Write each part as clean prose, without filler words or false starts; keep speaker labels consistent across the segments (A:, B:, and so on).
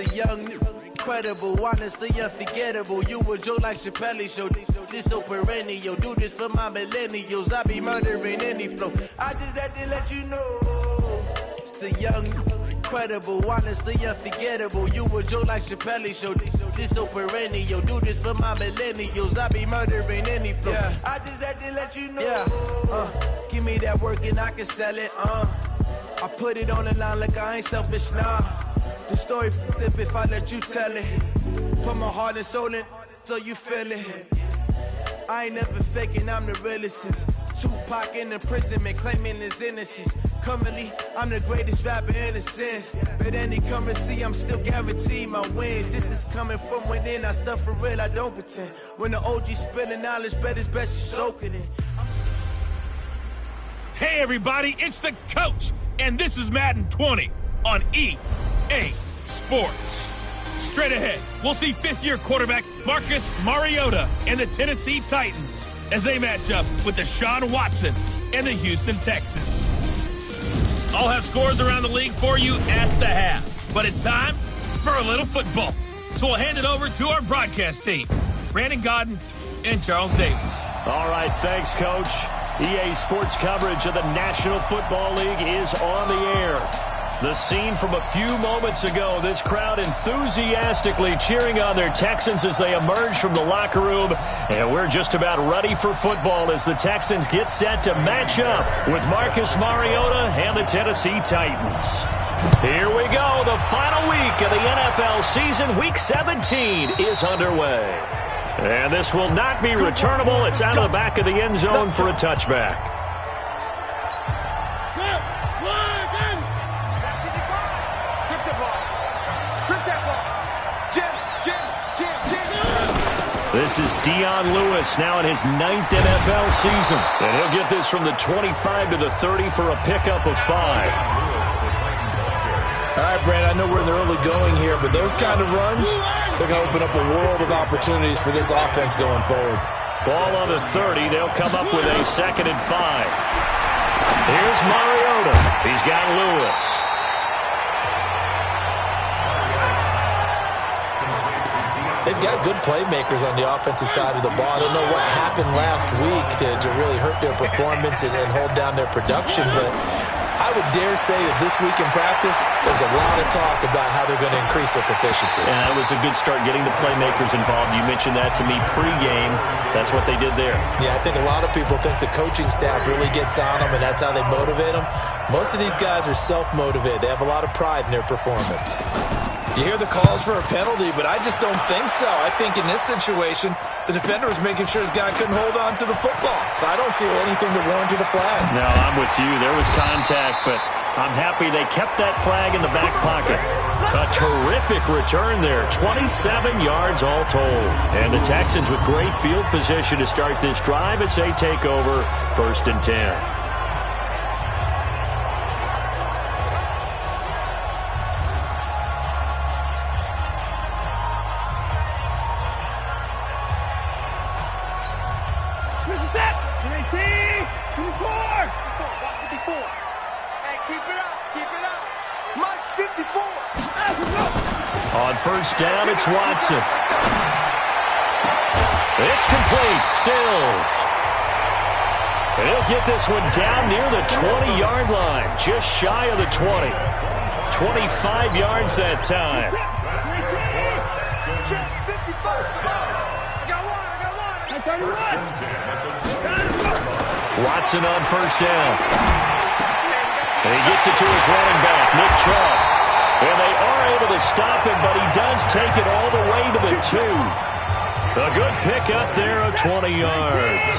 A: the young, incredible, honestly unforgettable. You a joke like Chappelle Show. This so perennial. Do this for my millennials. I be murdering any flow. I just had to let you know. It's the young, incredible, honestly unforgettable. You a joke like Chappelle Show. This so perennial. Do this for my millennials. I be murdering any flow. Yeah. I just had to let you know. Yeah. Give me that work and I can sell it. I put it on the line like I ain't selfish, nah. The story flip if I let you tell it. Put my heart and soul in so you feel it. I ain't never faking, I'm the realest since Tupac in imprisonment, claiming his innocence. Currently, I'm the greatest rapper in a sense. But any currency, I'm still guaranteed my wins. This is coming from within, I stuff for real, I don't pretend. When the OG spilling knowledge, bet it's best you soak it in.
B: Hey everybody, it's the coach, and this is Madden 20 on EA Sports. Straight ahead, we'll see fifth-year quarterback Marcus Mariota and the Tennessee Titans as they match up with Deshaun Watson and the Houston Texans. I'll have scores around the league for you at the half, but it's time for a little football. So we'll hand it over to our broadcast team, Brandon Godden and Charles Davis.
C: All right, thanks, Coach. EA Sports coverage of the National Football League is on the air. The scene from a few moments ago, this crowd enthusiastically cheering on their Texans as they emerge from the locker room. And we're just about ready for football as the Texans get set to match up with Marcus Mariota and the Tennessee Titans. Here we go. The final week of the NFL season, Week 17, is underway. And this will not be returnable. It's out of the back of the end zone for a touchback. This is Dion Lewis now in his 9th NFL season. And he'll get this from the 25 to the 30 for a pickup of 5.
D: All right, Brandon, I know we're in the early going here, but those kind of runs, they're going to open up a world of opportunities for this offense going forward.
C: Ball on the 30. They'll come up with a 2nd and 5. Here's Mariota. He's got Lewis.
D: They've got good playmakers on the offensive side of the ball. I don't know what happened last week to really hurt their performance and hold down their production, but I would dare say that this week in practice, there's a lot of talk about how they're going to increase their proficiency.
C: And that was a good start getting the playmakers involved. You mentioned that to me pregame. That's what they did there.
D: Yeah, I think a lot of people think the coaching staff really gets on them, and that's how they motivate them. Most of these guys are self-motivated. They have a lot of pride in their performance. You hear the calls for a penalty, but I just don't think so. I think in this situation, the defender was making sure his guy couldn't hold on to the football. So I don't see anything to warrant a flag.
C: No, I'm with you. There was contact, but I'm happy they kept that flag in the back pocket. A terrific return there, 27 yards all told. And the Texans with great field position to start this drive as they take over 1st and 10. On 1st down, it's Watson. It's complete. Stills. And he'll get this one down near the 20-yard line, just shy of the 20. 25 yards that time. Watson on 1st down. And he gets it to his running back, Nick Chubb. And they are able to stop him, but he does take it all the way to the 2. A good pickup there of 20 yards.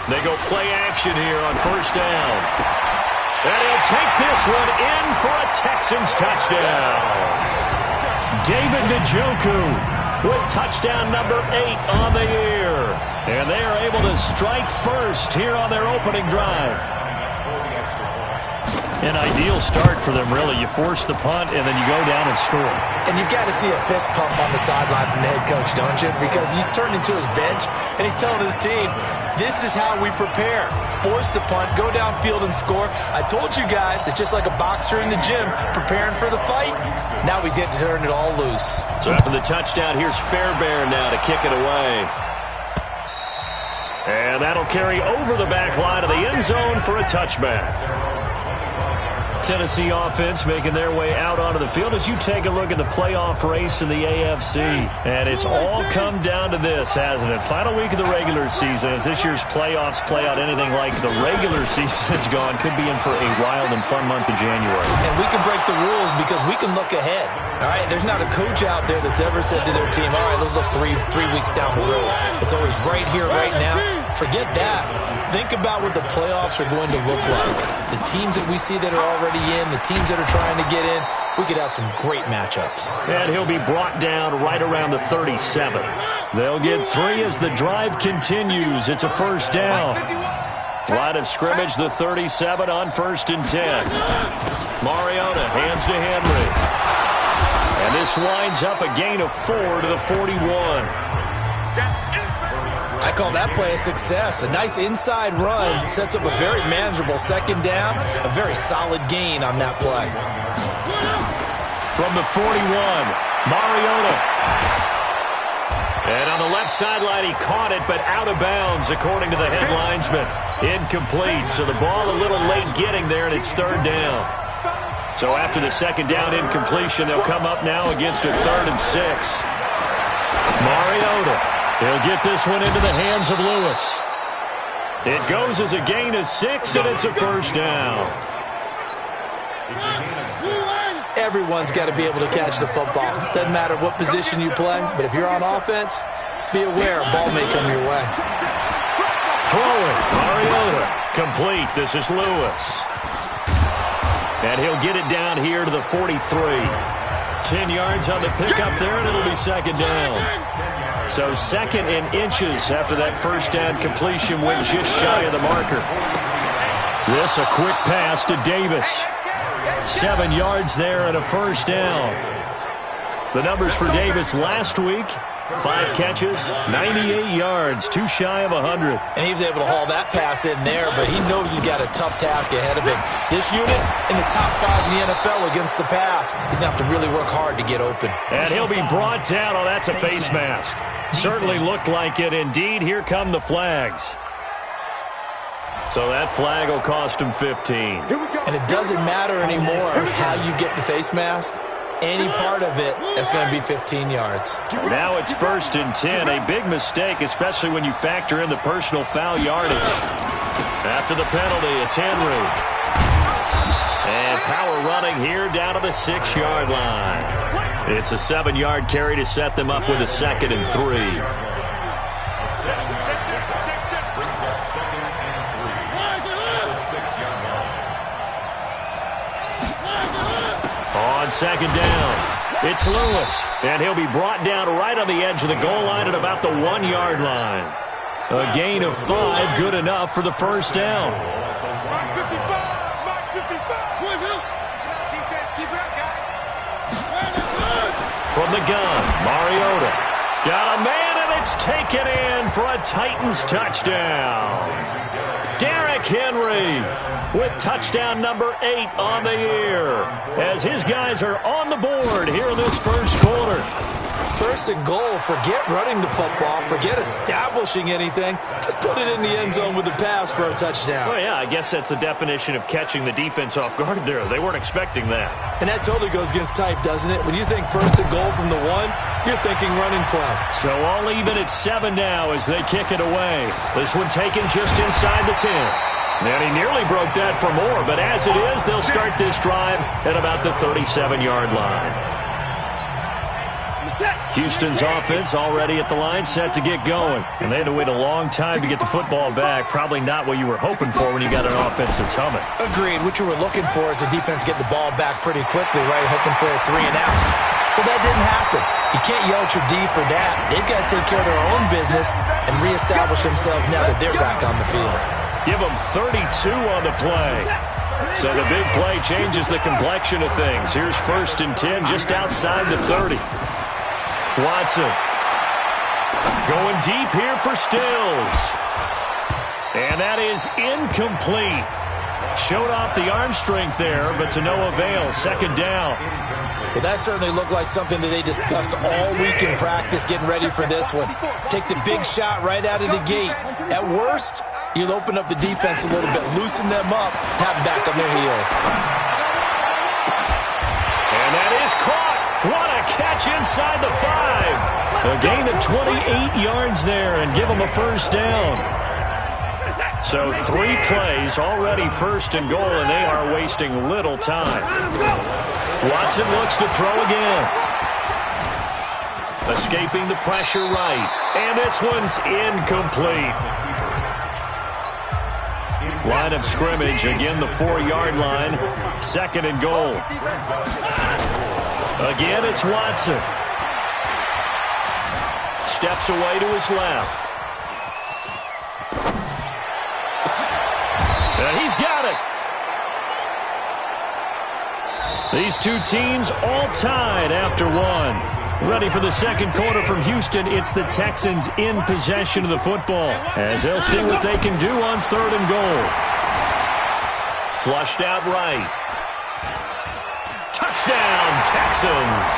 C: They go play action here on 1st down. And he'll take this one in for a Texans touchdown. David Njoku with touchdown number 8 on the year. And they are able to strike first here on their opening drive. An ideal start for them, really. You force the punt, and then you go down and score.
D: And you've got to see a fist pump on the sideline from the head coach, don't you? Because he's turned into his bench, and he's telling his team, this is how we prepare. Force the punt, go downfield and score. I told you guys, it's just like a boxer in the gym preparing for the fight. Now we get to turn it all loose.
C: So after the touchdown, here's Fairbairn now to kick it away. And that'll carry over the back line of the end zone for a touchback. Tennessee offense making their way out onto the field as you take a look at the playoff race in the AFC. And it's all come down to this, hasn't it? Final week of the regular season. As this year's playoffs play out anything like the regular season has gone, could be in for a wild and fun month of January.
D: And we can break the rules because we can look ahead. All right, there's not a coach out there that's ever said to their team, all right, let's look three weeks down the road. It's always right here, right now. Forget that. Think about what the playoffs are going to look like. The teams that we see that are already in, the teams that are trying to get in, we could have some great matchups.
C: And he'll be brought down right around the 37. They'll get 3 as the drive continues. It's a first down. Line of scrimmage, the 37 on 1st and 10. Mariota hands to Henry. And this winds up a gain of 4 to the 41.
D: I call that play a success. A nice inside run sets up a very manageable second down. A very solid gain on that play.
C: From the 41, Mariota. And on the left sideline, he caught it, but out of bounds, according to the head linesman. Incomplete, so the ball a little late getting there, and it's 3rd down. So after the second down incompletion, they'll come up now against a 3rd and 6. Mariota. He'll get this one into the hands of Lewis. It goes as a gain of 6, and it's a first down.
D: Everyone's got to be able to catch the football. Doesn't matter what position you play, but if you're on offense, be aware a ball may come your way.
C: Throwing, Mariota. Complete. This is Lewis. And he'll get it down here to the 43. 10 yards on the pickup there, and it'll be second down. So 2nd and inches after that first down completion went just shy of the marker. This a quick pass to Davis. 7 yards there and a first down. The numbers for Davis last week, 5 catches, 98 yards, 2 shy of 100.
D: And he was able to haul that pass in there, but he knows he's got a tough task ahead of him. This unit in the top 5 in the NFL against the pass. He's going to have to really work hard to get open.
C: And he'll be brought down. Oh, that's a face mask. Certainly looked like it. Indeed, here come the flags. So that flag will cost him 15.
D: And it doesn't matter anymore how you get the face mask. Any part of it is going to be 15 yards.
C: Now it's 1st and 10. A big mistake, especially when you factor in the personal foul yardage. After the penalty, it's Henry. And power running here down to the 6-yard line. It's a 7-yard carry to set them up with a 2nd and 3. On 2nd down, it's Lewis. And he'll be brought down right on the edge of the goal line at about the 1-yard line. A gain of 5, good enough for the first down. From the gun, Mariota. Got a man, and it's taken in for a Titans touchdown. Derrick Henry with touchdown number 8 on the year as his guys are on the board here in this first quarter.
D: 1st and goal. Forget running the football. Forget establishing anything. Just put it in the end zone with the pass for a touchdown.
C: Well, yeah, I guess that's the definition of catching the defense off guard there. They weren't expecting that.
D: And that totally goes against type, doesn't it? When you think 1st and goal from the 1, you're thinking running play.
C: So all even at 7 now as they kick it away. This one taken just inside the 10. And he nearly broke that for more, but as it is, they'll start this drive at about the 37-yard line. Houston's offense already at the line, set to get going. And they had to wait a long time to get the football back. Probably not what you were hoping for when you got an offense that's humming.
D: Agreed. What you were looking for is the defense get the ball back pretty quickly, right? Hoping for a 3 and out. So that didn't happen. You can't yell at your D for that. They've got to take care of their own business and reestablish themselves now that they're back on the field.
C: Give them 32 on the play. So the big play changes the complexion of things. Here's 1st and 10 just outside the 30. Watson going deep here for Stills. And that is incomplete. Showed off the arm strength there, but to no avail. 2nd down.
D: Well, that certainly looked like something that they discussed all week in practice getting ready for this one. Take the big shot right out of the gate. At worst, you'll open up the defense a little bit, loosen them up, have them back on their heels.
C: And that is caught. What a catch inside the 5. A gain of 28 yards there and give them a 1st down. So 3 plays, already 1st and goal, and they are wasting little time. Watson looks to throw again. Escaping the pressure right. And this one's incomplete. Line of scrimmage, again the 4-yard line. 2nd and goal. Again, it's Watson. Steps away to his left. And he's got it. These two teams all tied after 1. Ready for the 2nd quarter from Houston. It's the Texans in possession of the football as they'll see what they can do on 3rd and goal. Flushed out right. Touchdown, Texans.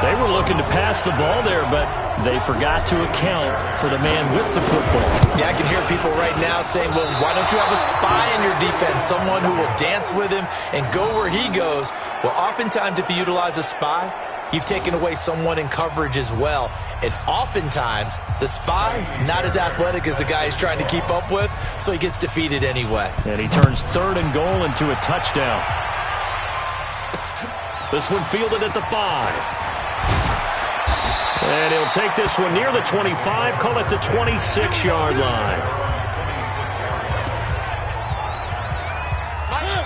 C: They were looking to pass the ball there, but they forgot to account for the man with the football.
D: Yeah, I can hear people right now saying, well, why don't you have a spy in your defense, someone who will dance with him and go where he goes? Well, oftentimes if you utilize a spy, you've taken away someone in coverage as well. And oftentimes, the spy, not as athletic as the guy he's trying to keep up with, so he gets defeated anyway.
C: And he turns 3rd and goal into a touchdown. This one fielded at the 5. And he'll take this one near the 25, call it the 26-yard line.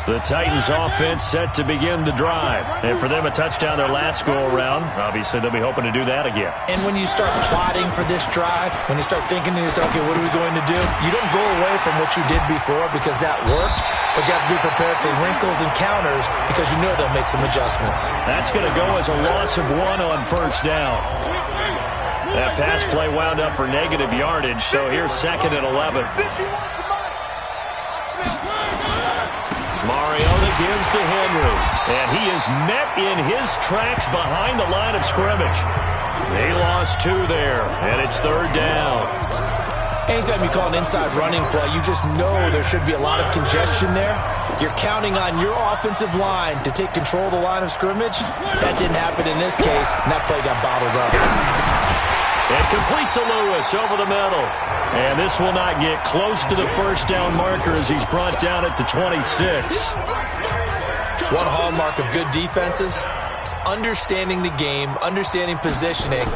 C: The Titans offense set to begin the drive. And for them, a touchdown their last go-around. Obviously, they'll be hoping to do that again.
D: And when you start plotting for this drive, when you start thinking to yourself, okay, what are we going to do? You don't go away from what you did before because that worked, but you have to be prepared for wrinkles and counters because you know they'll make some adjustments.
C: That's going to go as a loss of 1 on 1st down. That pass play wound up for negative yardage, so here's 2nd and 11. Mariota gives to Henry, and he is met in his tracks behind the line of scrimmage. He lost 2 there, and it's 3rd down.
D: Anytime you call an inside running play, you just know there should be a lot of congestion there. You're counting on your offensive line to take control of the line of scrimmage. That didn't happen in this case, and that play got bottled up.
C: And complete to Lewis over the middle. And this will not get close to the 1st down marker as he's brought down at the 26.
D: One hallmark of good defenses is understanding the game, understanding positioning,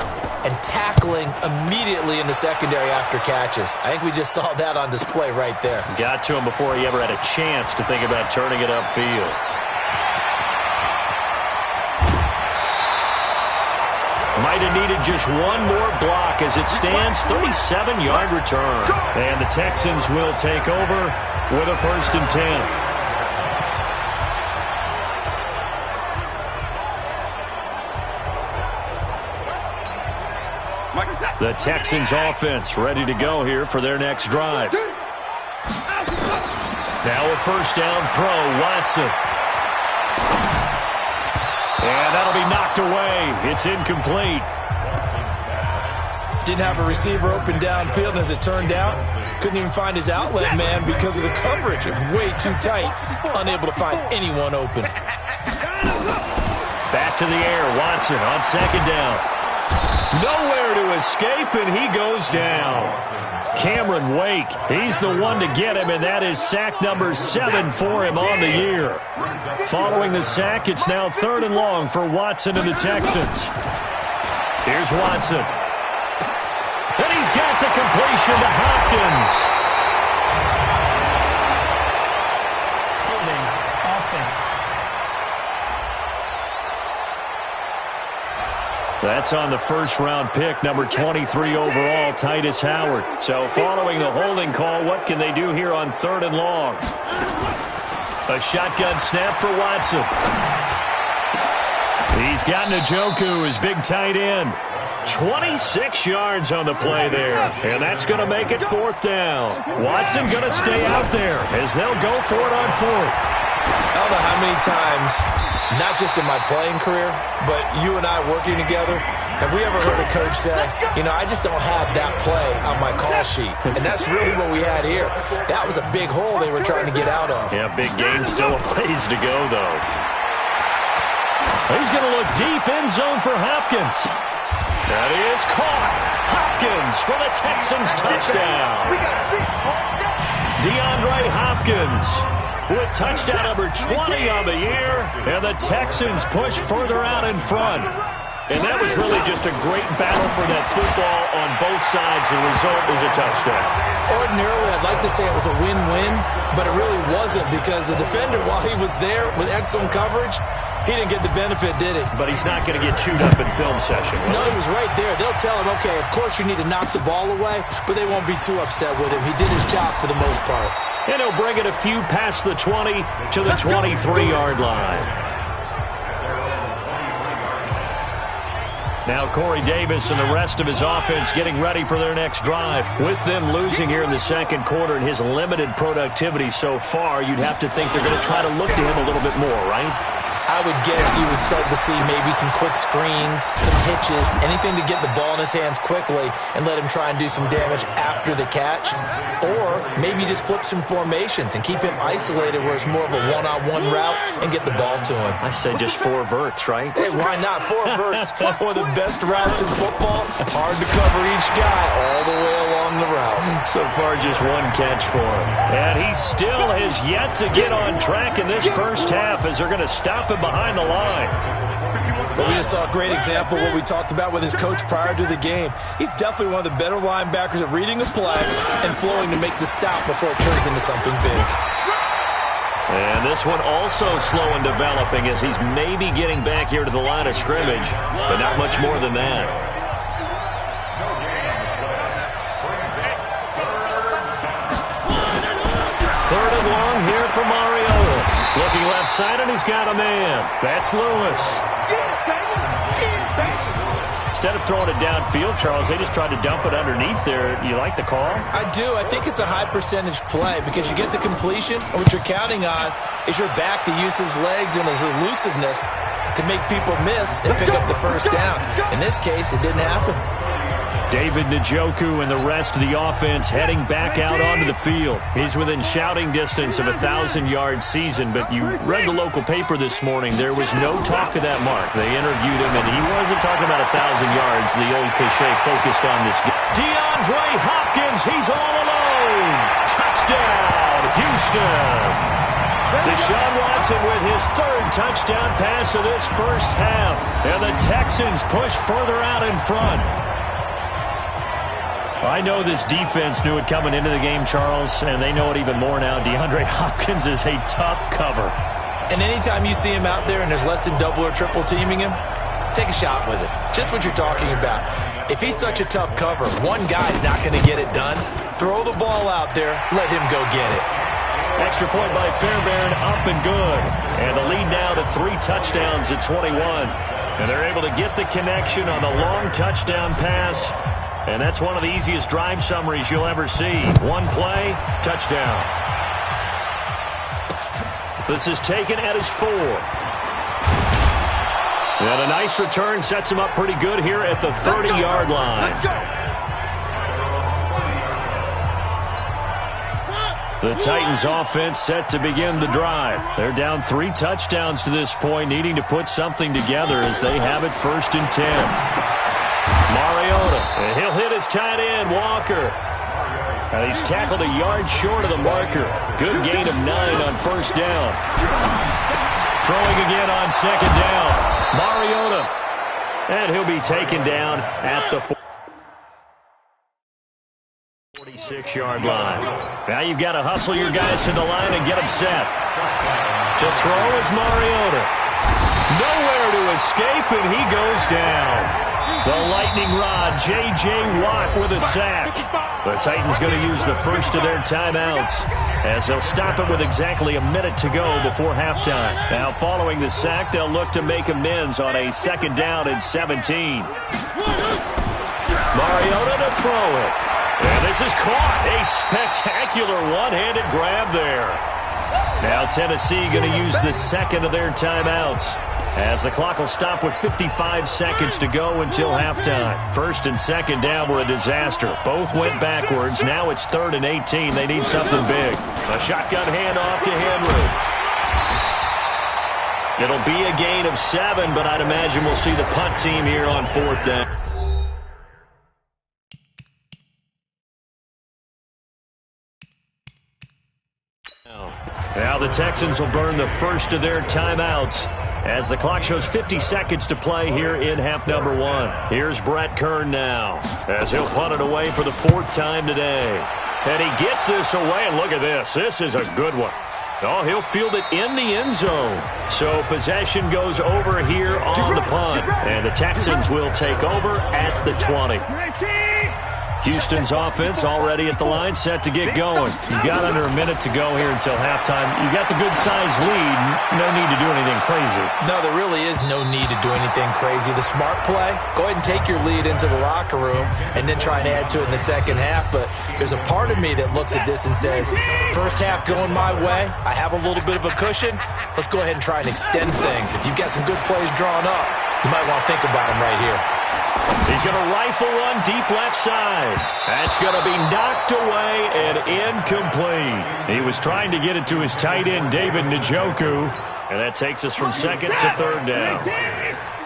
D: and tackling immediately in the secondary after catches. I think we just saw that on display right there.
C: Got to him before he ever had a chance to think about turning it upfield. Might have needed just one more block as it stands, 37-yard return. And the Texans will take over with a 1st and 10. The Texans offense ready to go here for their next drive. Now a 1st down throw, Watson. And that'll be knocked away. It's incomplete.
D: Didn't have a receiver open downfield, and as it turned out, couldn't even find his outlet man because of the coverage. It was way too tight, unable to find anyone open.
C: Back to the air, Watson on 2nd down. Nowhere to escape, and he goes down. Cameron Wake, he's the one to get him, and that is sack number 7 for him on the year. Following the sack, it's now 3rd and long for Watson and the Texans. Here's Watson. And he's got the completion to Hopkins.
E: Holding offense.
C: That's on the first-round pick, number 23 overall, Titus Howard. So following the holding call, what can they do here on 3rd and long? A shotgun snap for Watson. He's got Njoku, his big tight end. 26 yards on the play there, and that's going to make it 4th down. Watson going to stay out there as they'll go for it on 4th.
D: I don't know how many times, not just in my playing career, but you and I working together, have we ever heard a coach say, I just don't have that play on my call sheet. And that's really what we had here. That was a big hole they were trying to get out of.
C: Yeah, big gain, still a ways to go, though. He's going to look deep, end zone for Hopkins. That is caught. Hopkins for the Texans touchdown. DeAndre Hopkins with touchdown number 20 on the year, and the Texans push further out in front. And that was really just a great battle for that football on both sides. The result is a touchdown.
D: Ordinarily, I'd like to say it was a win-win, but it really wasn't because the defender, while he was there with excellent coverage, he didn't get the benefit, did he?
C: But he's not going to get chewed up in film session.
D: No, he was right there. They'll tell him, okay, of course you need to knock the ball away, but they won't be too upset with him. He did his job for the most part.
C: And he'll bring it a few past the 20 to the 23-yard line. Now Corey Davis and the rest of his offense getting ready for their next drive. With them losing here in the second quarter and his limited productivity so far, you'd have to think they're going to try to look to him a little bit more, right?
D: I would guess you would start to see maybe some quick screens, some hitches, anything to get the ball in his hands quickly and let him try and do some damage after the catch. Or maybe just flip some formations and keep him isolated where it's more of a one-on-one route and get the ball to him.
C: I say just 4 verts, right?
D: Hey, why not? 4 verts, one of the best routes in football. Hard to cover each guy all the way along the route.
C: So far, just 1 catch for him. And he still has yet to get on track in this first half as they're going to stop him behind the line.
D: But we just saw a great example of what we talked about with his coach prior to the game. He's definitely one of the better linebackers at reading a play and flowing to make the stop before it turns into something big.
C: And this one also slow in developing as he's maybe getting back here to the line of scrimmage, but not much more than that. Third and long here for Mariota. Looking left side, and he's got a man. That's Lewis. Instead of throwing it downfield, Charles, they just tried to dump it underneath there. You like the call?
D: I do. I think it's a high-percentage play because you get the completion, and what you're counting on is your back to use his legs and his elusiveness to make people miss and pick up the first down. In this case, it didn't happen.
C: David Njoku and the rest of the offense heading back out onto the field. He's within shouting distance of a 1,000-yard season, but you read the local paper this morning. There was no talk of that mark. They interviewed him, and he wasn't talking about 1,000 yards. The old cliche focused on this game. DeAndre Hopkins, he's all alone. Touchdown, Houston. Deshaun Watson with his 3rd touchdown pass of this first half. And the Texans push further out in front. I know this defense knew it coming into the game, Charles, and they know it even more now. DeAndre Hopkins is a tough cover.
D: And anytime you see him out there and there's less than double or triple teaming him, take a shot with it. Just what you're talking about. If he's such a tough cover, one guy's not going to get it done. Throw the ball out there. Let him go get it.
C: Extra point by Fairbairn, up and good. And the lead now to 3 touchdowns at 21. And they're able to get the connection on the long touchdown pass. And that's one of the easiest drive summaries you'll ever see. 1 play, touchdown. This is taken at his 4. And a nice return sets him up pretty good here at the 30-yard line. The Titans offense set to begin the drive. They're down 3 touchdowns to this point, needing to put something together as they have it 1st and 10. Mariota, and he'll hit his tight end, Walker. And he's tackled a yard short of the marker. Good gain of 9 on 1st down. Throwing again on 2nd down. Mariota, and he'll be taken down at the 46-yard line. Now you've got to hustle your guys to the line and get them set. To throw is Mariota. Nowhere to escape, and he goes down. The lightning rod, J.J. Watt with a sack. The Titans going to use the first of their timeouts as they'll stop it with exactly a minute to go before halftime. Now, following the sack, they'll look to make amends on a 2nd down and 17. Mariota to throw it. And this is caught. A spectacular one-handed grab there. Now Tennessee going to use the second of their timeouts as the clock will stop with 55 seconds to go until halftime. 1st and 2nd down were a disaster. Both went backwards. Now it's 3rd and 18. They need something big. A shotgun handoff to Henry. It'll be a gain of 7, but I'd imagine we'll see the punt team here on 4th down. Now the Texans will burn the first of their timeouts as the clock shows 50 seconds to play here in half number 1. Here's Brett Kern now as he'll punt it away for the 4th time today. And he gets this away, and look at this. This is a good one. Oh, he'll field it in the end zone. So possession goes over here on the punt, and the Texans will take over at the 20. Houston's offense already at the line, set to get going. You've got under a minute to go here until halftime. You've got the good-sized lead. No need to do anything crazy.
D: No, there really is no need to do anything crazy. The smart play, go ahead and take your lead into the locker room and then try and add to it in the second half. But there's a part of me that looks at this and says, first half going my way, I have a little bit of a cushion. Let's go ahead and try and extend things. If you've got some good plays drawn up, you might want to think about them right here.
C: He's going to rifle one deep left side. That's going to be knocked away and incomplete. He was trying to get it to his tight end, David Njoku, and that takes us from 2nd to 3rd down.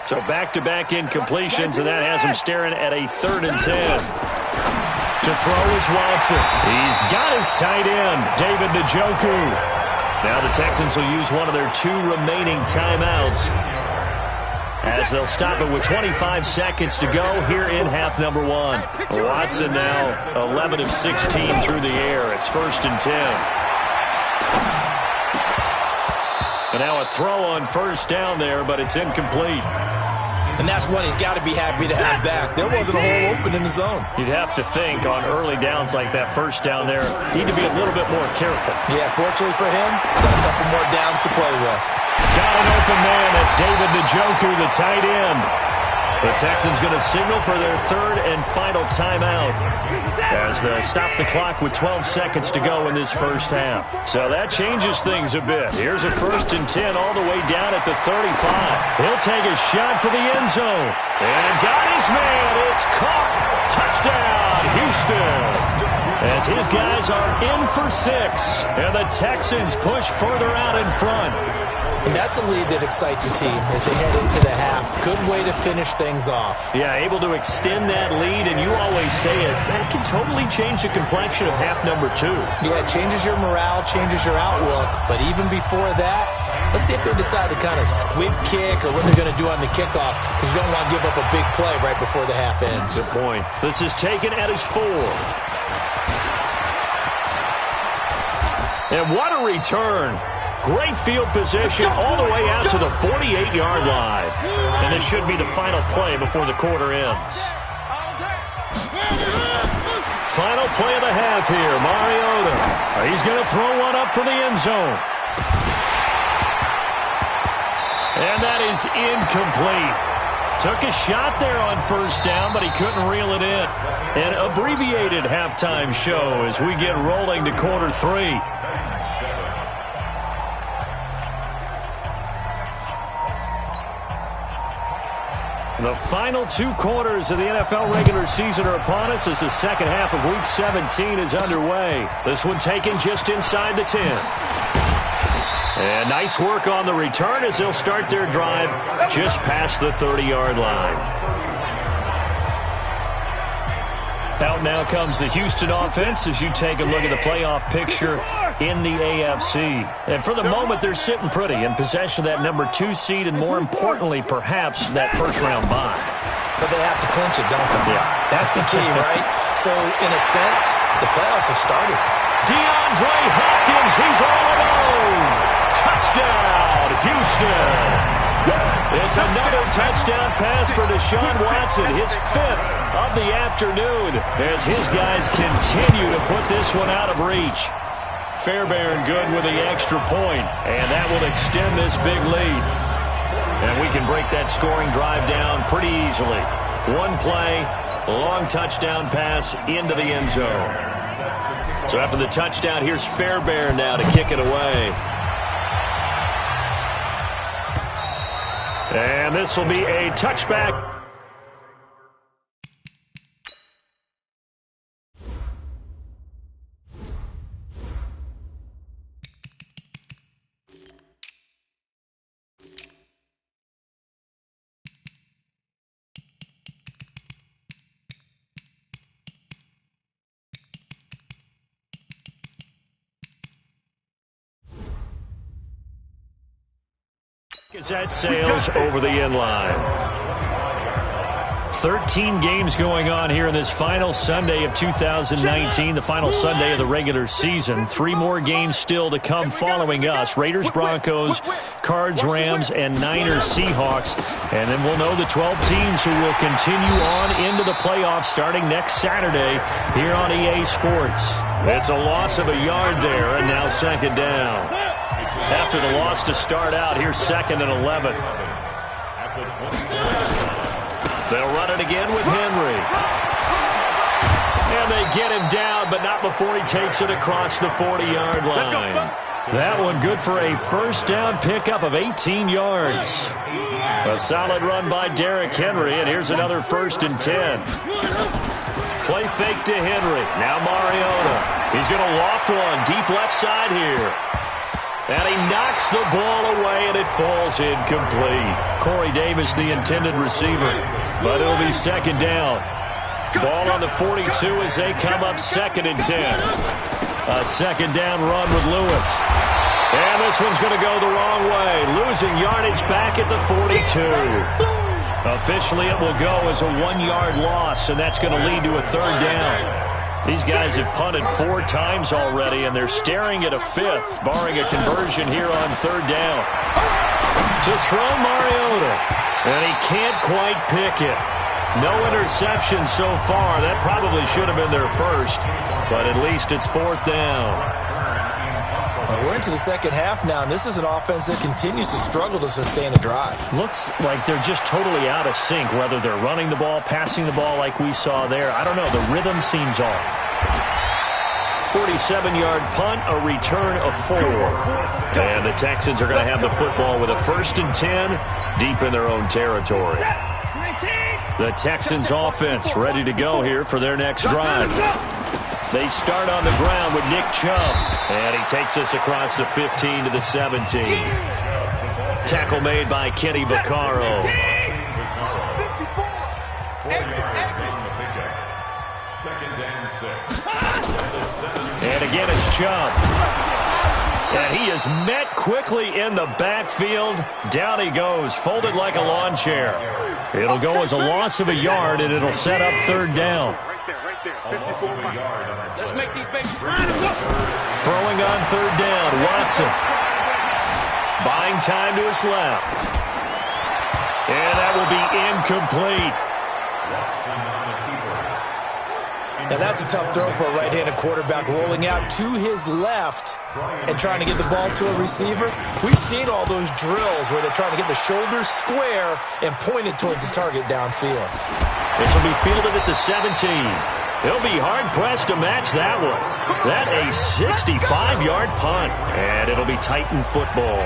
C: So back-to-back incompletions, and that has him staring at a 3rd and 10. To throw is Watson. He's got his tight end, David Njoku. Now the Texans will use one of their 2 remaining timeouts as they'll stop it with 25 seconds to go here in half number 1. Watson now 11 of 16 through the air. It's 1st and 10. And now a throw on 1st down there, but it's incomplete.
D: And that's one he's got to be happy to have back. There wasn't a hole open in the zone.
C: You'd have to think on early downs like that 1st down there, need to be a little bit more careful.
D: Yeah, fortunately for him, got a couple more downs to play with.
C: Got an open man. That's David Njoku, the tight end. The Texans going to signal for their 3rd and final timeout as they stop the clock with 12 seconds to go in this first half. So that changes things a bit. Here's a 1st and 10 all the way down at the 35. He'll take a shot for the end zone. And got his man. It's caught. Touchdown, Houston. As his guys are in for 6. And the Texans push further out in front.
D: And that's a lead that excites a team as they head into the half. Good way to finish things off.
C: Yeah, able to extend that lead, and you always say it, that can totally change the complexion of half number 2.
D: Yeah, it changes your morale, changes your outlook. But even before that, let's see if they decide to kind of squib kick or what they're going to do on the kickoff, because you don't want to give up a big play right before the half ends.
C: Good point. This is taken at his 4. And what a return. Great field position all the way out to the 48-yard line. And this should be the final play before the quarter ends. Final play of the half here, Mariota. He's going to throw one up for the end zone. And that is incomplete. Took a shot there on 1st down, but he couldn't reel it in. An abbreviated halftime show as we get rolling to quarter 3. The final 2 quarters of the NFL regular season are upon us as the second half of Week 17 is underway. This one taken just inside the 10. And nice work on the return as they'll start their drive just past the 30-yard line. Out now comes the Houston offense as you take a look at the playoff picture in the AFC. And for the moment, they're sitting pretty in possession of that number 2 seed and, more importantly, perhaps that first-round bye.
D: But they have to clinch it, don't they?
C: Yeah.
D: That's the key, right? So, in a sense, the playoffs have started.
C: DeAndre Hopkins, he's all alone. Touchdown, Houston. It's another touchdown pass for Deshaun Watson, his 5th of the afternoon, as his guys continue to put this one out of reach. Fairbairn good with the extra point, and that will extend this big lead. And we can break that scoring drive down pretty easily. One play, long touchdown pass into the end zone. So after the touchdown, here's Fairbairn now to kick it away. And this will be a touchback. As that sails over the end line. 13 games going on here in this final Sunday of 2019, the final Sunday of the regular season. 3 more games still to come following us. Raiders, Broncos, Cards, Rams, and Niners, Seahawks. And then we'll know the 12 teams who will continue on into the playoffs starting next Saturday here on EA Sports. It's a loss of a yard there, and now second down. After the loss to start out, here's 2nd and 11. They'll run it again with Henry. And they get him down, but not before he takes it across the 40-yard line. That one good for a first down pickup of 18 yards. A solid run by Derrick Henry, and here's another 1st and 10. Play fake to Henry. Now Mariota. He's going to loft one deep left side here. And he knocks the ball away, and it falls incomplete. Corey Davis, the intended receiver. But it'll be second down. Ball on the 42 as they come up 2nd and 10. A second down run with Lewis. And this one's going to go the wrong way. Losing yardage back at the 42. Officially, it will go as a 1-yard loss, and that's going to lead to a 3rd down. These guys have punted 4 times already, and they're staring at a 5th, barring a conversion here on 3rd down. To throw Mariota, and he can't quite pick it. No interception so far. That probably should have been their first, but at least it's 4th down.
D: We're into the second half now, and this is an offense that continues to struggle to sustain a drive.
C: Looks like they're just totally out of sync, whether they're running the ball, passing the ball like we saw there. I don't know. The rhythm seems off. 47-yard punt, a return of 4. And the Texans are going to have the football with a 1st and 10 deep in their own territory. The Texans offense ready to go here for their next drive. They start on the ground with Nick Chubb, and he takes us across the 15 to the 17. Tackle made by Kenny Vaccaro. And again, it's Chubb. And he is met quickly in the backfield. Down he goes, folded like a lawn chair. It'll go as a loss of a yard, and it'll set up 3rd down.
E: Let's make these babies.
C: Throwing on 3rd down, Watson. Buying time to his left. And that will be incomplete.
D: Now that's a tough throw for a right-handed quarterback, rolling out to his left and trying to get the ball to a receiver. We've seen all those drills where they're trying to get the shoulders square and point it towards the target downfield.
C: This will be fielded at the 17. He'll be hard-pressed to match that one. That a 65-yard punt, and it'll be Titan football.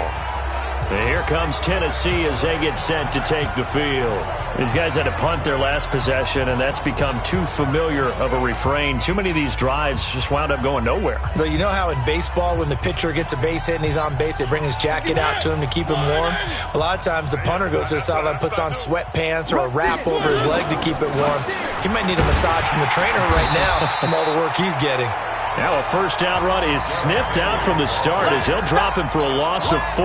C: And here comes Tennessee as they get set to take the field. These guys had to punt their last possession, and that's become too familiar of a refrain. Too many of these drives just wound up going nowhere.
D: But you know how in baseball, when the pitcher gets a base hit and he's on base, they bring his jacket out to him to keep him warm? A lot of times the punter goes to the sideline, puts on sweatpants or a wrap over his leg to keep it warm. He might need a massage from the trainer right now from all the work he's getting.
C: Now a first down run is sniffed out from the start as he'll drop him for a loss of 4.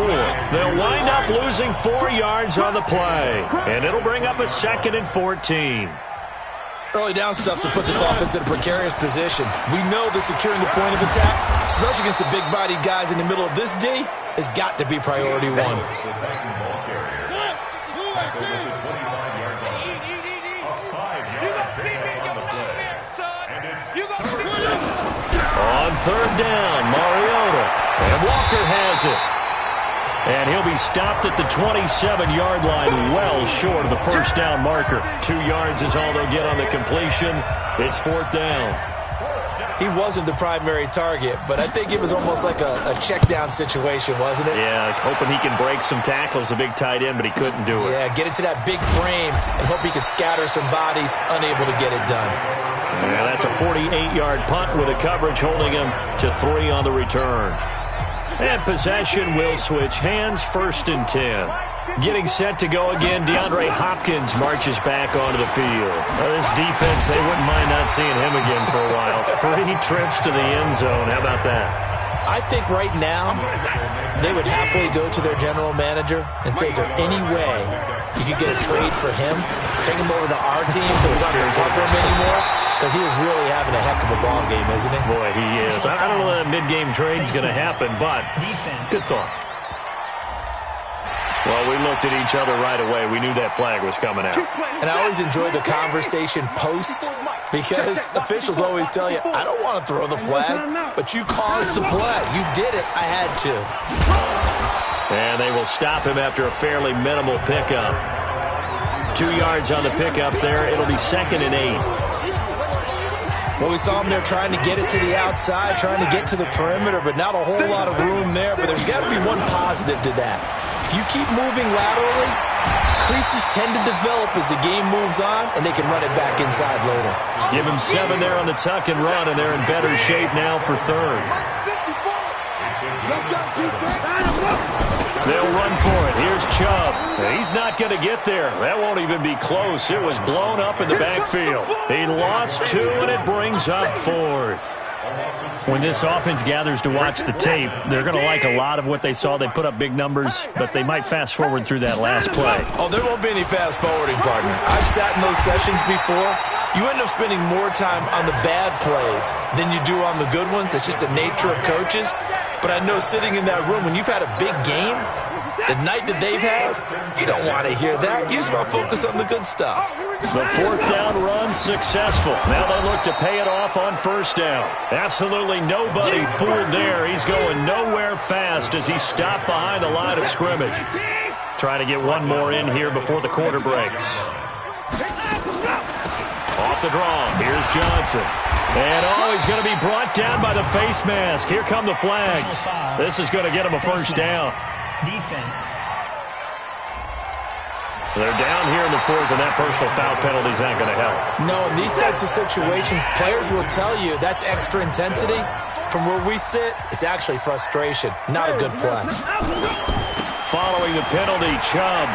C: They'll wind up losing 4 yards on the play, and it'll bring up a 2nd and 14.
D: Early down stuff to put this offense in a precarious position. We know that securing the point of attack, especially against the big-bodied guys in the middle of this D, has got to be priority 1.
C: third down. Mariota. And Walker has it. And he'll be stopped at the 27-yard line, well short of the first down marker. 2 yards is all they'll get on the completion. It's fourth down.
D: He wasn't the primary target, but I think it was almost like a check-down situation, wasn't it?
C: Yeah, hoping he can break some tackles, a big tight end, but he couldn't do it.
D: Yeah, get into that big frame and hope he could scatter some bodies, unable to get it done.
C: Yeah, that's a 48-yard punt with a coverage holding him to 3 on the return. And possession will switch hands, first and 10. Getting set to go again, DeAndre Hopkins marches back onto the field. Well, this defense, they wouldn't mind not seeing him again for a while. 3 trips to the end zone. How about that?
D: I think right now they would happily go to their general manager and say, is there any way you could get a trade for him? Take him over to our team so we don't have to cover him anymore? Because he is really having a heck of a ball game, isn't he?
C: Boy, he is. I don't know that mid-game trade's going to happen, but good thought. Well, we looked at each other right away. We knew that flag was coming out.
D: And I always enjoy the conversation post because officials always tell you, I don't want to throw the flag, but you caused the play. You did it. I had to.
C: And they will stop him after a fairly minimal pickup. 2 yards on the pickup there. It'll be second and 8.
D: Well, we saw him there trying to get it to the outside, trying to get to the perimeter, but not a whole lot of room there. But there's got to be one positive to that. If you keep moving laterally, creases tend to develop as the game moves on, and they can run it back inside later.
C: Give him 7 there on the tuck and run, and they're in better shape now for third. They'll run for it. Here's Chubb. He's not going to get there. That won't even be close. It was blown up in the backfield. He lost 2, and it brings up 4th. When this offense gathers to watch the tape, they're going to like a lot of what they saw. They put up big numbers, but they might fast forward through that last play.
D: Oh, there won't be any fast forwarding, partner. I've sat in those sessions before. You end up spending more time on the bad plays than you do on the good ones. It's just the nature of coaches. But I know sitting in that room, when you've had a big game, the night that they've had, you don't want to hear that. You just want to focus on the good stuff.
C: The fourth down run successful. Now they look to pay it off on first down. Absolutely nobody fooled there. He's going nowhere fast as he stopped behind the line of scrimmage. Trying to get one more in here before the quarter breaks. Off the draw. Here's Johnson. And he's going to be brought down by the face mask. Here come the flags. This is going to get him a first down.
E: Defense.
C: They're down here in the fourth, and that personal foul penalty is not going to help.
D: No, in these types of situations, players will tell you that's extra intensity. From where we sit, it's actually frustration. Not a good play.
C: Following the penalty, Chubb.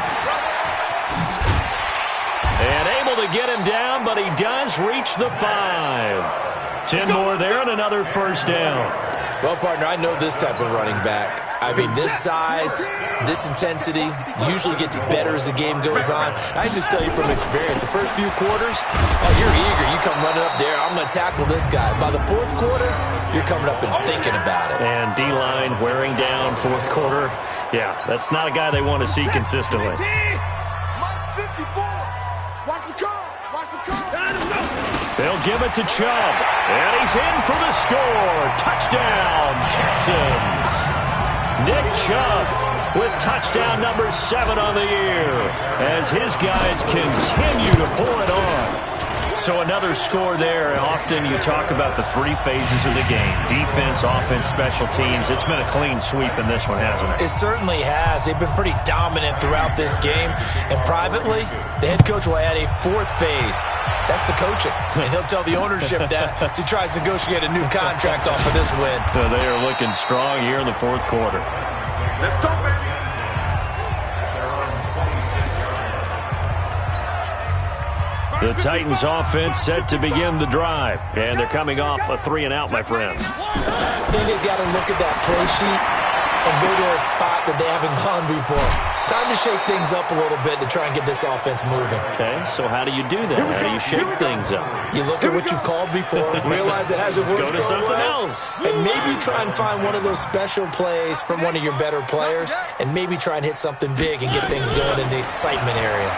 C: And able to get him down, but he does reach the 5. 10 more there and another first down.
D: Well, partner, I know this type of running back. I mean, this size, this intensity usually gets better as the game goes on. I just tell you from experience, the first few quarters, you're eager. You come running up there, I'm going to tackle this guy. By the fourth quarter, you're coming up and thinking about it.
C: And D-line wearing down fourth quarter. Yeah, that's not a guy they want to see consistently. They'll give it to Chubb, and he's in for the score. Touchdown, Texans. Nick Chubb with touchdown number 7 on the year as his guys continue to pour it on. So another score there. Often you talk about the 3 phases of the game. Defense, offense, special teams. It's been a clean sweep in this one, hasn't it?
D: It certainly has. They've been pretty dominant throughout this game. And privately, the head coach will add a 4th phase. That's the coaching. And he'll tell the ownership that as he tries to negotiate a new contract off of this win.
C: They are looking strong here in the fourth quarter.
F: Let's go, baby.
C: The Titans offense set to begin the drive. And they're coming off a 3-and-out, my friend.
D: I think they've got to look at that play sheet and go to a spot that they haven't gone before. Time to shake things up a little bit to try and get this offense moving.
C: Okay, so how do you do that? How do you shake things up?
D: You look at what you've called before, realize it hasn't worked
C: Go to
D: so
C: something
D: well,
C: else.
D: and maybe try and find one of those special plays from one of your better players, and maybe try and hit something big and get things going in the excitement area.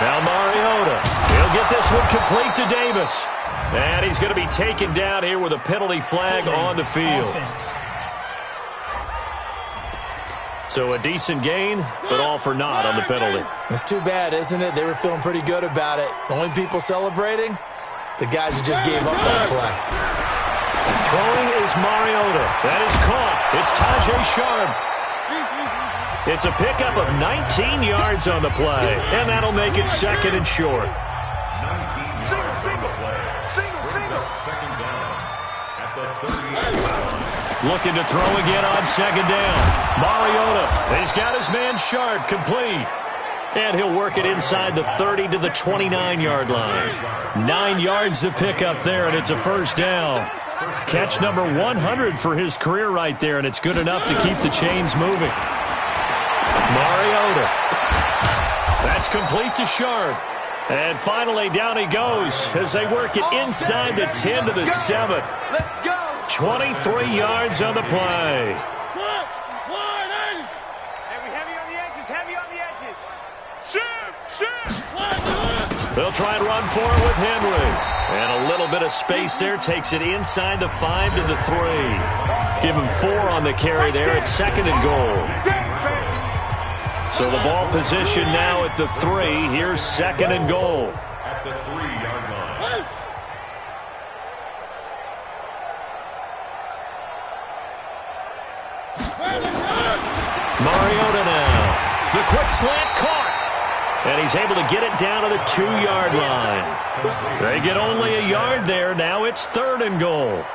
C: Now Mariota. He'll get this one complete to Davis. And he's going to be taken down here with a penalty flag on the field. So a decent gain, but all for naught on the penalty.
D: It's too bad, isn't it? They were feeling pretty good about it. The only people celebrating, the guys who just gave up that play.
C: Throwing is Mariota. That is caught. It's Tajay Sharp. It's a pickup of 19 yards on the play, and that'll make it second and short.
E: Second down at the 38.
C: Looking to throw again on second down. Mariota, he's got his man Sharp, complete. And he'll work it inside the 30 to the 29-yard line. 9 yards to pick up there, and it's a first down. Catch number 100 for his career right there, and it's good enough to keep the chains moving. Mariota. That's complete to Sharp. And finally, down he goes as they work it inside the 10 to the 7. 23 yards on the play.
F: Heavy on the edges.
C: They'll try and run for it with Henry. And a little bit of space there takes it inside the 5 to the 3. Give him 4 on the carry there at second and goal. So the ball position now at the 3. Here's second and goal.
E: At the 3-yard line.
C: Mariota now. The quick slant caught. And he's able to get it down to the 2-yard line. They get only a yard there. Now it's third and goal.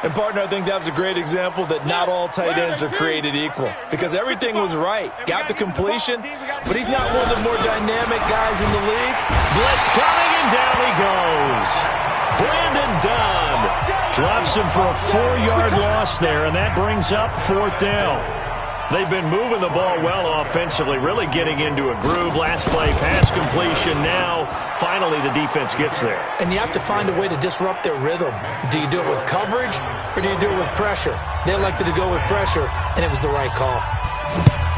D: And, partner, I think that was a great example that not all tight ends are created equal. Because everything was right. Got the completion, but he's not one of the more dynamic guys in the league.
C: Blitz coming, and down he goes. Brandon Dunn drops him for a 4-yard loss there, and that brings up fourth down. They've been moving the ball well offensively, really getting into a groove. Last play, pass completion. Now, finally, the defense gets there.
D: And you have to find a way to disrupt their rhythm. Do you do it with coverage, or do you do it with pressure? They elected to go with pressure, and it was the right call.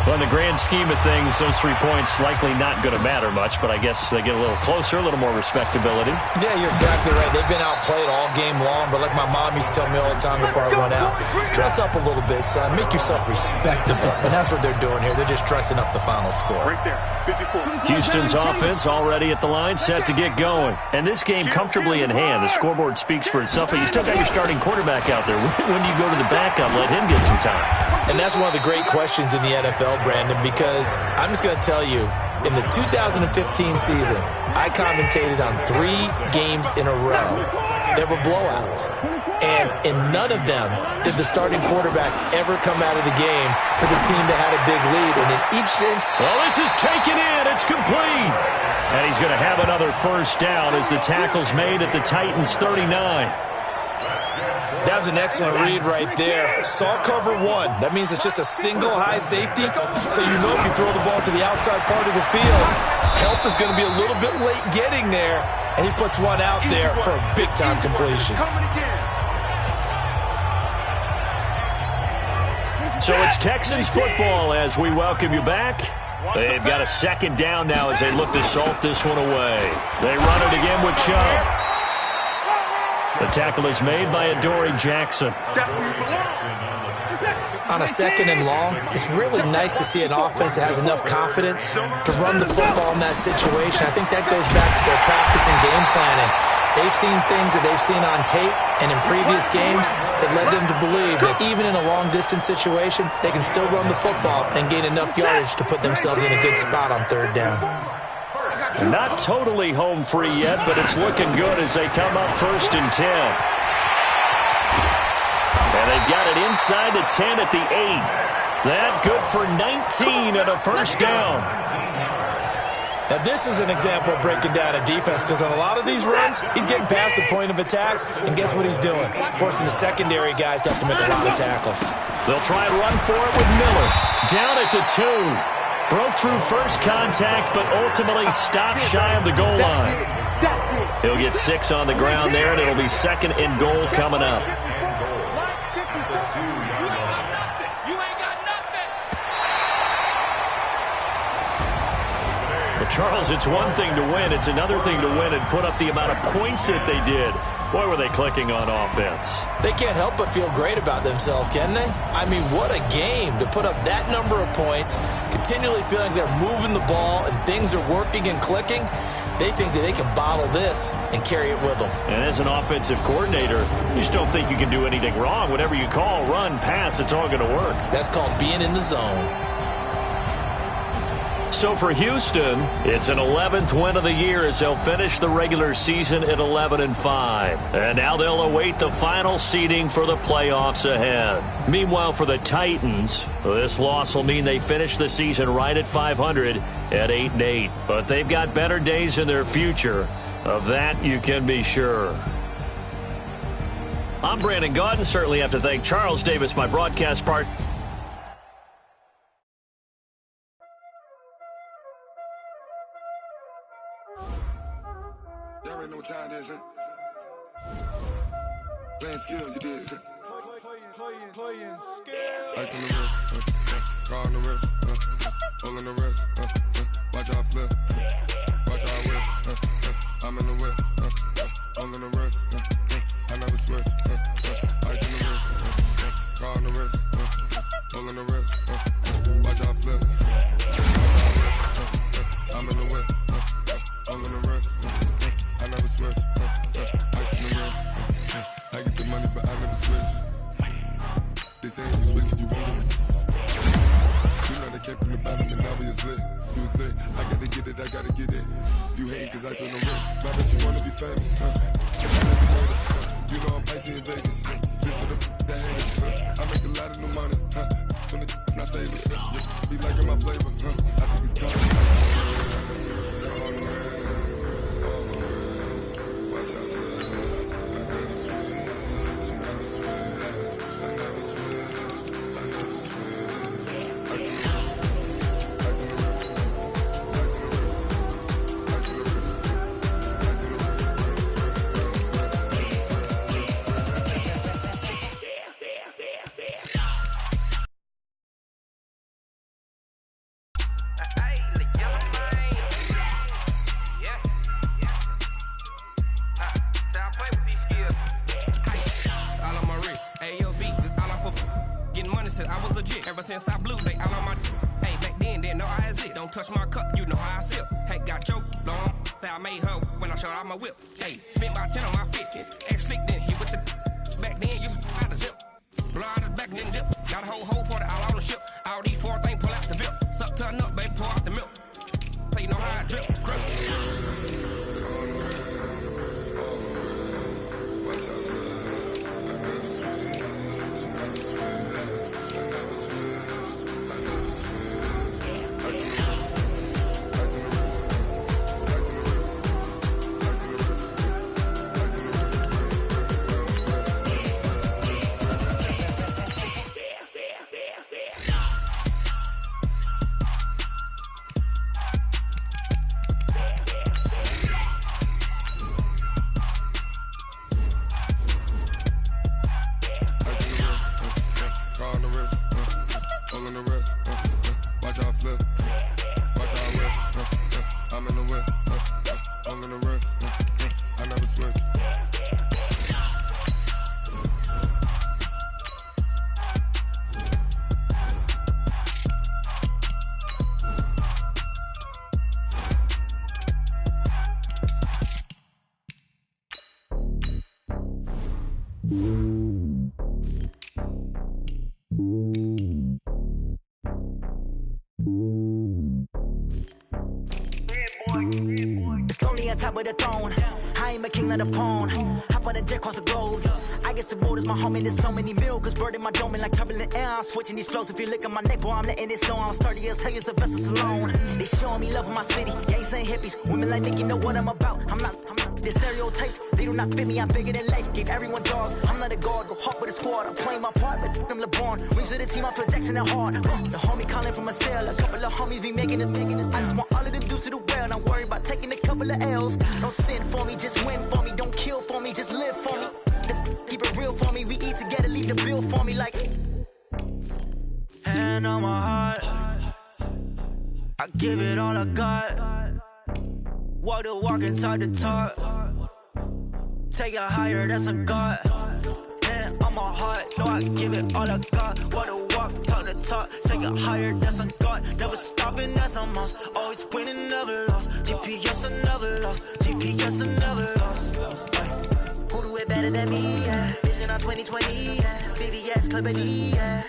C: Well, in the grand scheme of things, those 3 points likely not going to matter much, but I guess they get a little closer, a little more respectability.
D: Yeah, you're exactly right. They've been outplayed all game long, but like my mom used to tell me all the time before I went out, dress up a little bit, son. Make yourself respectable. And that's what they're doing here. They're just dressing up the final score.
F: Right there, 54.
C: Houston's offense already at the line, set to get going. And this game comfortably in hand. The scoreboard speaks for itself, but you still got your starting quarterback out there. When do you go to the backup, let him get some time?
D: And that's one of the great questions in the NFL, Brandon, because I'm just going to tell you, in the 2015 season, I commentated on 3 games in a row. There were blowouts. And in none of them did the starting quarterback ever come out of the game for the team that had a big lead. And in each instance...
C: Well, this is taken in. It's complete. And he's going to have another first down as the tackle's made at the Titans' 39.
D: That was an excellent read right there. Saw cover 1. That means it's just a single high safety. So you know if you throw the ball to the outside part of the field, help is going to be a little bit late getting there. And he puts one out there for a big-time completion.
C: So it's Texans football as we welcome you back. They've got a second down now as they look to salt this one away. They run it again with Chubb. The tackle is made by Adoree Jackson.
D: On a second and long, it's really nice to see an offense that has enough confidence to run the football in that situation. I think that goes back to their practice and game planning. They've seen things that they've seen on tape and in previous games that led them to believe that even in a long-distance situation, they can still run the football and gain enough yardage to put themselves in a good spot on third down.
C: Not totally home free yet, but it's looking good as they come up first and 10. And they've got it inside the 10 at the 8. That good for 19 and a first down.
D: Now, this is an example of breaking down a defense because on a lot of these runs, he's getting past the point of attack, and guess what he's doing? Forcing the secondary guys to have to make a lot of tackles.
C: They'll try and run for it with Miller. Down at the 2. Broke through first contact, but ultimately stopped shy of the goal line. He'll get 6 on the ground there, and it'll be second and goal coming up. Well, Charles, it's one thing to win. It's another thing to win and put up the amount of points that they did. Boy, were they clicking on offense.
D: They can't help but feel great about themselves, can they? I mean, what a game to put up that number of points, continually feeling they're moving the ball and things are working and clicking. They think that they can bottle this and carry it with them.
C: And as an offensive coordinator, you just don't think you can do anything wrong. Whatever you call, run, pass, it's all going to work.
D: That's called being in the zone.
C: So for Houston, it's an 11th win of the year as they'll finish the regular season at 11-5. And now they'll await the final seeding for the playoffs ahead. Meanwhile, for the Titans, this loss will mean they finish the season right at 500 at 8-8. But they've got better days in their future. Of that, you can be sure. I'm Brandon Gaudin. Certainly have to thank Charles Davis, my broadcast partner.
G: Y'all already know what time it is, huh? Playing skills, you did. Playing skills. Ice on the wrist, car on the wrist, hole in the wrist, watch how I flip, watch how I whip, I'm in the whip, hole in the wrist, I never switch, ice on the wrist, car on the wrist, hole in the wrist, watch how I flip, watch how I whip, I'm in the whip, hole in the wrist, I never switch, ice in the wrist, I get the money but I never switch. They say you switch and you won't do it. You know they came from the bottom and now we is lit. You was lit, I gotta get it, I gotta get it. You hating cause ice on the wrist, but I bet you wanna be famous, You know I'm icy in Vegas, this for the that haters, I make a lot of new money, when it's not saving, be liking my flavor, I think it's gone. Watch out, I never switch, I never switch.
H: Ever since I blew, they all on my hey, back then, didn't know I exist. Don't touch my cup, you know how I sip. Hey, got your long, that I made her when I showed out my whip. Hey, spent my 10 on my 50. Ex slick, then he with the back then, used to out the zip. Blow out his back, then dip. Got a whole party all on the ship. All these four things, pull out the bip. Suck to a nut, baby, pour out the milk. So you know how I drip.
I: It's lonely on top of the throne. I ain't a king of the pawn. Hop on a jet across the globe. I guess the road is my home and there's so many miracles. Bird in my dome and like turbulent air. I'm switching these flows. If you look at my neck, boy, I'm letting it slow. I'm sturdy as hell as a vessel alone. They showing me love in my city. Gangs ain't hippies. Women like Nick, you know what I'm about. I'm not. The stereotypes, they do not fit me. I'm bigger than life. Gave everyone jobs. I'm not a guard. Go hard with a squad. I'm playing my part, but I'm LeBron. Wings of the team, I feel Jackson and hard. The homie calling from a cell. A couple of homies be making it. I just want all of the dudes to do well. Not worry about taking a couple of L's. Don't sin for me, just win for me. Don't kill for me, just live for me. Keep it real for me. We eat together, leave the bill for me like. Hand on my heart, I give it all I got. Walk the walk and talk the talk. Take it higher, that's a God. And on my heart, know I give it all I got. Walk the walk, talk the talk. Take it higher, that's a God. Never stopping, that's a must. Always winning, never lost. GPS, I never lost. GPS, I never lost. Who do it better than me? Yeah. Vision on 2020. Yeah. VVS, Clippity. Yeah.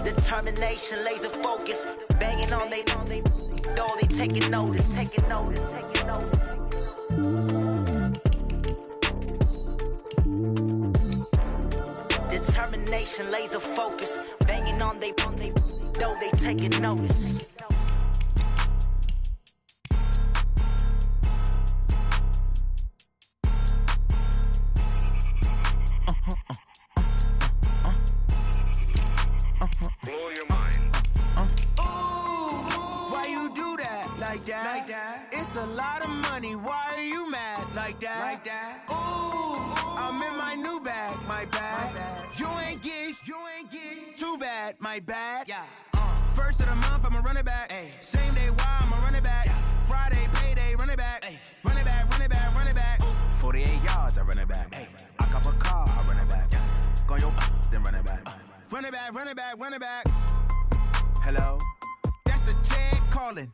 I: Determination, laser focus. Banging on they know they taking notice. Taking notice. Taking notice. Determination, laser focus, banging on they know they taking notice.
F: Blow your mind.
A: Why you do that like that? It's a lot of money. Why are you mad like that? Ooh, I'm in my new bag, my bad. You ain't get too bad, my bad. Yeah. First of the month, I'ma run it back. Ay. Same day, why I'ma run it back. Yeah. Friday, payday, run it back. Ay. Run it back, run it back, run it back. 48 yards, I run it back. Ay. I cop a car, I run it back. Yeah. Go your then run it back. Run it back, run it back, run it back. Hello? That's the jag calling.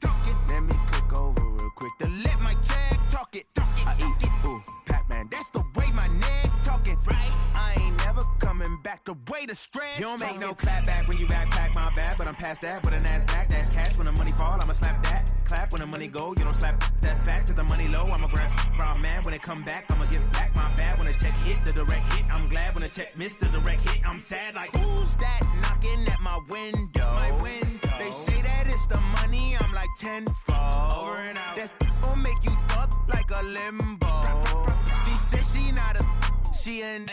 A: Let me click over real quick to let my jag talk it. I eat it, ooh, Pac-Man. That's the way my neck talking. Right? I ain't never coming back the way the stress. You don't make no clap back when you backpack, my bad. But I'm past that with a NASDAQ. That's cash. When the money fall, I'ma slap that. Clap when the money go, you don't slap. That's facts. If the money low, I'ma grab brown man. When it come back, I'ma give back my bad. When the check hit, the direct hit, I'm glad. When the check missed the direct hit, I'm sad. Like, who's that knocking at my window? My window. They say that it's the money, I'm like tenfold. Over and out. That's gon' make you up like a limbo. She said she not a, she an.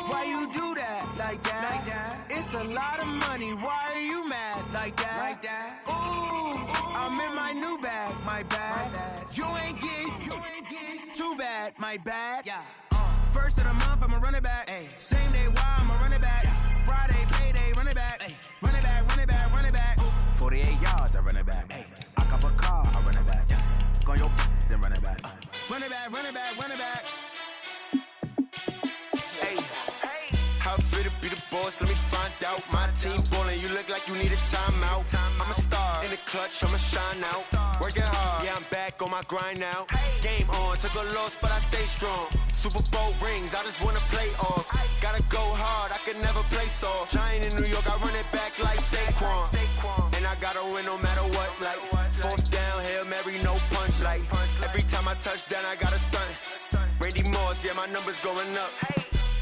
A: Why you do that like that? It's a lot of money. Why are you mad like that? Ooh, I'm in my new bag, my bad. You ain't get too bad, my bad. Yeah. First of the month, I'ma run it back. Ay. Same day, why I'ma run it back. Friday, payday, run it back. Ay. Run it back, run it back, run it back. 48 yards, I run it back. Ay. I cop a car, I run it back. Go your then run it back. Run it back, run it back, run it back.
J: How fit to be the boss, let me find out. My team ballin', you look like you need a timeout. I'm a star, in the clutch, I'ma shine out. Working hard, yeah, I'm back on my grind now. Game on, took a loss, but I stay strong. Super Bowl rings, I just wanna play off. Gotta go hard, I can never play soft. Giant in New York, I run it back like Saquon. And I gotta win no matter what, like fourth down, Hail Mary, no punch. Like every time I touch down, I gotta stunt. Randy Moss, yeah, my numbers going up.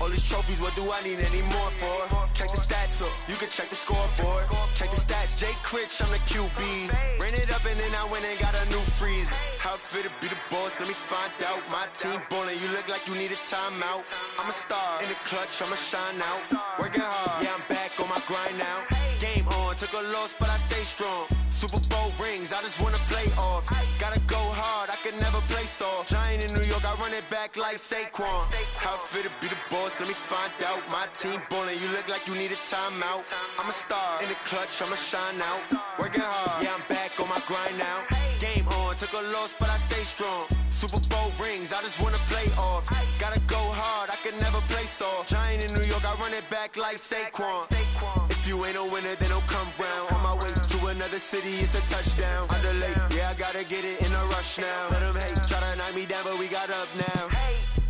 J: All these trophies, what do I need any more for? Check the stats up, you can check the scoreboard. Check the stats, Jay Critch, I'm the QB. Ran it up and then I went and got a new freeze. How fit to be the boss, let me find out. My team ballin', you look like you need a timeout. I'm a star, in the clutch, I'ma shine out. Working hard, yeah, I'm back on my grind now. Game on, took a loss, but I stay strong. Super Bowl rings, I just wanna play off. Gotta go hard, I can never play soft. Giant in New York, I run it back like Saquon. How fit to be the boss, let me find out. My team ballin', you look like you need a timeout. I'm a star, in the clutch, I'ma shine out. Working hard, yeah, I'm back on my grind now. Game on, took a loss, but I stay strong. Super Bowl rings, I just wanna play off. Gotta go hard, I can never play soft. Giant in New York, I run it back like Saquon. If you ain't a winner, then don't come round. On my way to another city, it's a touchdown. Under late, yeah, I gotta get it in a rush now. Let them hate, try to knock me down, but we got up now.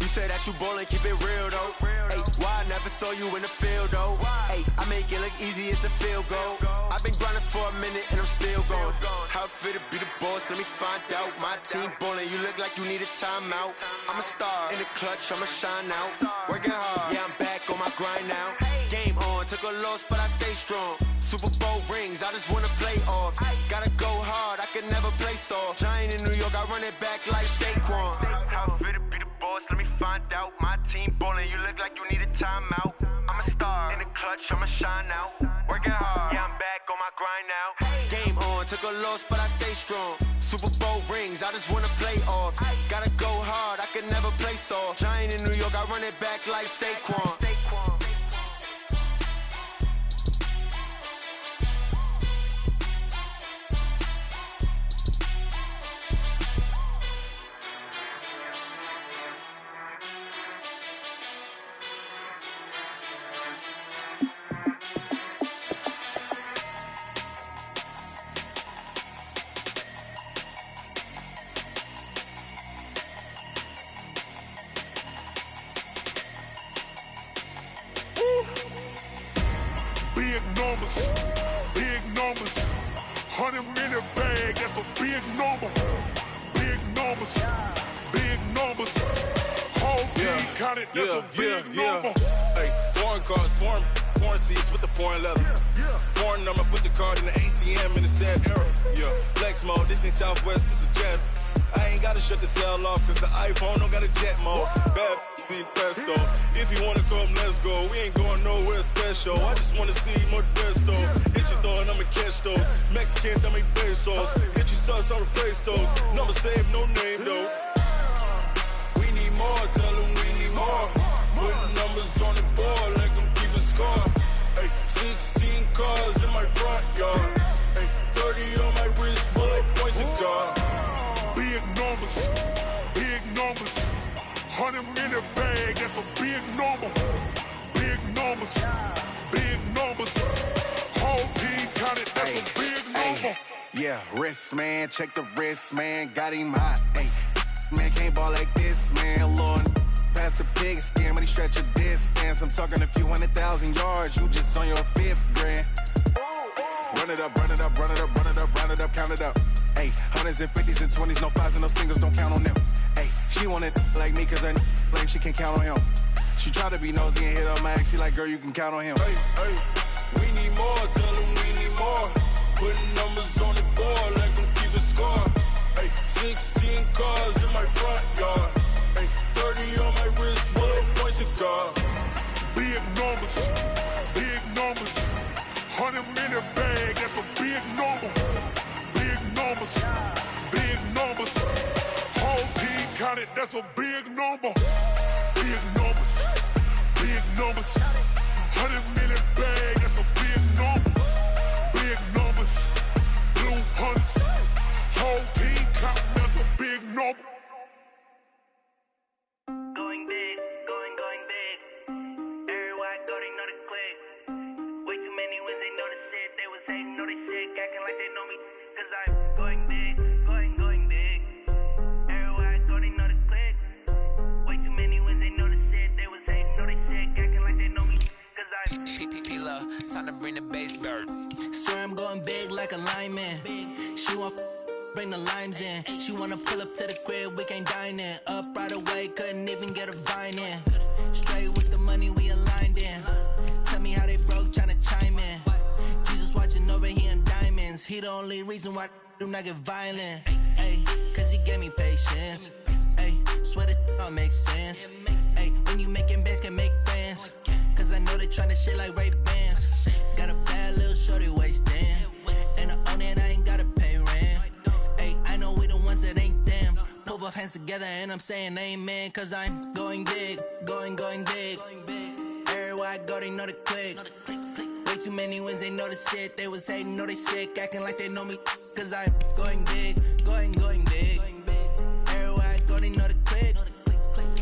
J: You say that you ballin', keep it real though. Hey, why I never saw you in the field though? Hey, I make it look easy, it's a field goal. I've been grinding for a minute and I'm still going. How fit to be the boss, let me find out. My team ballin', you look like you need a timeout. I'm a star, in the clutch, I'ma shine out. Working hard, yeah, I'm back on my grind now. Game on, took a loss, but I stay strong. Super Bowl rings, I just wanna play off. Gotta go hard, I can never play soft. Giant in New York, I run it back like Saquon. How fit to be the boss, let me find out. My team ballin', you look like you need a timeout. I'm a star, in the clutch, I'ma shine out. Working hard, yeah, I'm back on my grind now. Game on, took a loss, but I stay strong. Super Bowl rings, I just wanna play off. Gotta go hard, I can never play soft. Giant in New York, I run it back like Saquon.
G: numbers, big numbers. 100-minute bag, that's a big number. Big numbers, big numbers. Whole team counted, that's a big number.
K: Hey, foreign cars, foreign seats with the foreign leather. Foreign number, put the card in the ATM in the sad era. Yeah, flex mode, this ain't Southwest, this a jet. I ain't gotta shut the cell off, cause the iPhone don't got a jet mode. Bad be pesto. If you wanna come, let's go. We ain't going nowhere special. I just wanna see Modesto. Hit your thought, I'ma catch those. Mexican, that make pesos. Hit your sus, I'll replace those. Number saved, no name though. We need more, tell them we need more. Putting numbers on the board, like them keep a score. Hey, 16 cars in my front yard. Hey, 30 on my wrist, bullet point to God.
G: Big numbers, big numbers. 100-minute bag, that's a big number. Big numbers, big numbers. Whole team counted, that's a big number.
J: Yeah, wrist man, check the wrist man, got him hot. Ay, man can't ball like this, man. Lord, past the pig skin when he stretch a distance. I'm talking a few 100,000 yards, you just on your 5th grand. Run it up, run it up, run it up, run it up, run it up, count it up. Ay, 100s and 50s and 20s, no 5s and no singles, don't count on them. Ay, she want it like me, cause her blame she can't count on him. She try to be nosy and hit up my ex, she like, girl, you can count on him.
K: Hey, hey, we need more, tell them we need more. Putting numbers on the board, like them keep a score. Hey, 16 cars in my front yard. Hey, 30 on my wrist, bullet point to God.
G: Big numbers, big numbers. 100-minute bag, that's a big number. Big numbers, big numbers. Whole team counted, that's a big number. Big numbers, big numbers. 100-minute bag, that's a big number. Big numbers, blue hunters. Whole team counting, that's a big number.
I: Going big, going big. Everywhere I go, they know the click. Way too many wins, they know the shit. They was hating, know they sick, acting like they know me. Cause I'm going big, going big. Everywhere I go, they know the click. Way too many wins, they know the shit. They was hating, know they sick, acting like they know me. Cause I'm
H: P-P-P-Love, time to bring the bass bird.
A: Swear I'm going big like a lineman. She want bring the limes in. She wanna pull up to the crib, we can't dine in. Up right away, couldn't even get a vine in. Straight with the money we aligned in. Tell me how they broke, tryna chime in. Jesus watching over here in diamonds. He the only reason why I do not get violent. Ay, cause he gave me patience. Ay, swear that all makes sense. Ay, when you making bands, can make friends. Cause I know they tryna shit like Ray-Bans. Got a bad little shorty wasting. And I own it, I ain't gotta pay rent. Ay, I know we the ones that ain't them. Put both hands together and I'm saying amen. Cause I'm going big, going big. Everywhere I go, they know the click. Way too many wins, they know the shit. They was hating, know they sick, acting like they know me. Cause I'm going big, going big. Everywhere I go, they know the click.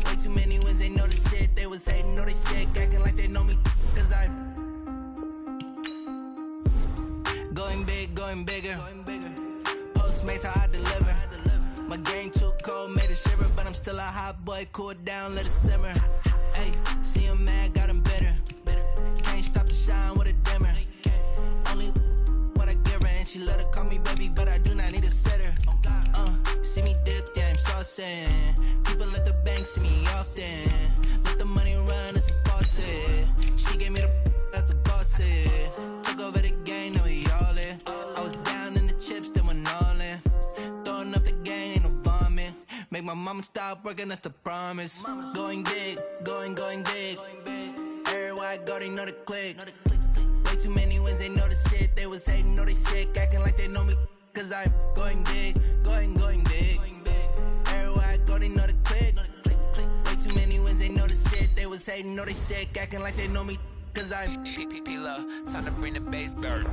A: Way too many wins, they know the shit. They was hating, know they sick, acting like they know me. Cause I'm going big, going bigger. Postmates how I deliver. My game too cold, made it shiver, but I'm still a hot boy. Cool it down, let it simmer. Hey, see him mad, got him bitter. Can't stop the shine with a dimmer. Only what I give her, and she let her call me baby, but I do not need a sitter. See me dip, yeah, I'm saucing. People at the bank see me often. Let the money run, it's a faucet. She gave me the that's a faucet. Took over the game, now we all in. I was down in the chips, then went all in. Throwing up the game, ain't no vomit. Make my mama stop working, that's the promise. Going big, going big. Everywhere I go, they know the click. Way too many wins, they know the shit. They was hating, know they sick, acting like they know me. Cause I'm going big, going big. Everywhere I go, they know the click. Way too many wins, they know the shit. They was hating, know they sick, acting like they know me. Cause I'm
H: P-P-P-Love, time to bring the bass bird.